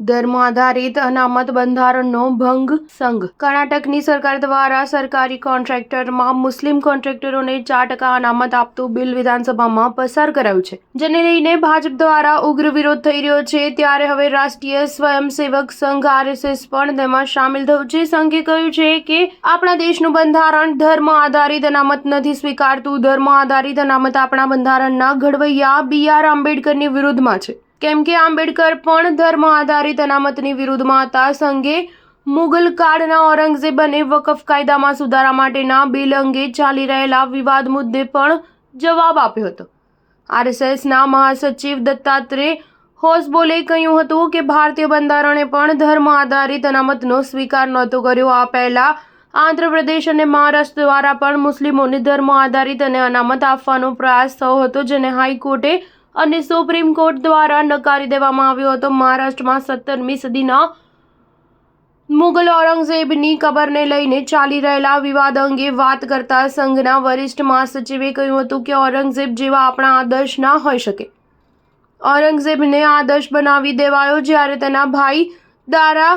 ધર્મ આધારિત અનામત બંધારણનો ભંગ સંઘ કર્ણાટકની સરકાર દ્વારા સરકારી કોન્ટ્રાક્ટરમાં મુસ્લિમ કોન્ટ્રાક્ટરોને 4% અનામત આપતું બિલ વિધાનસભામાં પસાર કરાયું છે, જેને લઈને ભાજપ દ્વારા ઉગ્ર વિરોધ થઈ રહ્યો છે। ત્યારે હવે રાષ્ટ્રીય સ્વયંસેવક સંઘ RSS પણ તેમાં સામેલ થયું છે। સંઘે કહ્યું છે કે આપણા દેશનું બંધારણ ધર્મ આધારિત અનામત નથી સ્વીકારતું। ધર્મ આધારિત અનામત આપણા બંધારણના ઘડવૈયા BR આંબેડકરની વિરુદ્ધમાં છે, કેમ કે આંબેડકર પણ ધર્મ આધારિત અનામતની વિરુદ્ધમાં હતા। સંઘે મુગલ કાળના ઔરંગઝેબ અને વકફ કાયદામાં સુધારા માટેના બિલ અંગે ચાલી રહેલા વિવાદ મુદ્દે પણ જવાબ આપ્યો હતો। RSSના મહાસચિવ દત્તાત્રેય હોસબોલે કહ્યું હતું કે ભારતીય બંધારણે પણ ધર્મ આધારિત અનામતનો સ્વીકાર નહોતો કર્યો। આ પહેલા આંધ્રપ્રદેશ અને મહારાષ્ટ્ર દ્વારા પણ મુસ્લિમોને ધર્મ આધારિત અને અનામત આપવાનો પ્રયાસ થયો હતો, જેને હાઈકોર્ટે અને સુપ્રીમ કોર્ટ દ્વારા નકારી દેવામાં આવ્યો હતો। મહારાષ્ટ્રમાં 17મી સદીના મુગલ ઔરંગઝેબની કબરને લઈને ચાલી રહેલા વિવાદ અંગે વાત કરતા સંઘના વરિષ્ઠ મહાસચિવે કહ્યું હતું કે ઔરંગઝેબ જેવા આપણા આદર્શ ના હોઈ શકે। ઔરંગઝેબને આદર્શ બનાવી દેવાયો, જ્યારે તેના ભાઈ દારા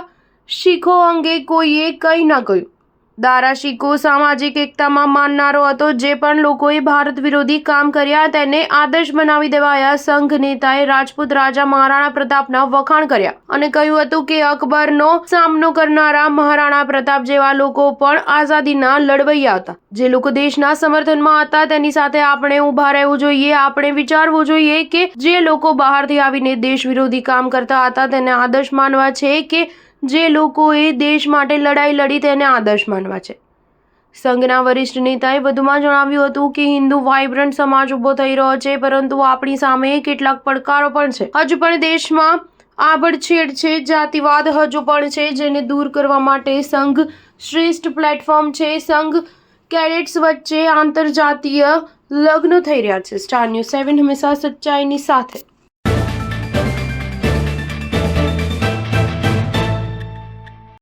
શીખો અંગે કોઈએ કંઈ ન કહ્યું। દારા શીખો સામાજિક એકતામાં માનનારો હતો। જે પણ લોકોએ ભારત વિરોધી કામ કર્યા તેને આદર્શ બનાવી દેવાયા। સંઘ નેતાએ રાજપૂત રાજા મહારાણા પ્રતાપના વખાણ કર્યા અને કહ્યું હતું કે અકબરનો સામનો કરનારા મહારાણા પ્રતાપ જેવા લોકો પણ આઝાદીના લડવૈયા હતા। જે લોકો દેશના સમર્થનમાં હતા તેની સાથે આપણે ઊભા રહેવું જોઈએ। આપણે વિચારવું જોઈએ કે જે લોકો બહારથી આવીને દેશ વિરોધી કામ કરતા હતા તેને આદર્શ માનવા છે કે જે લોકોએ દેશ માટે લડાઈ લડી તેને આદર્શ માનવા છે। સંઘના વરિષ્ઠ નેતાએ વધુમાં જણાવ્યું હતું કે હિન્દુ વાઇબ્રન્ટ સમાજ ઉભો થઈ રહ્યો છે, પરંતુ આપણી સામે કેટલાક પડકારો પણ છે। હજુ પણ દેશમાં આભડછેડ છે, જાતિવાદ હજુ પણ છે, જેને દૂર કરવા માટે સંઘ શ્રેષ્ઠ પ્લેટફોર્મ છે। સંઘ કેડેટ્સ વચ્ચે આંતરજાતીય લગ્ન થઈ રહ્યા છે। સ્ટાર ન્યૂઝ 7 હંમેશા સચ્ચાઈની સાથે।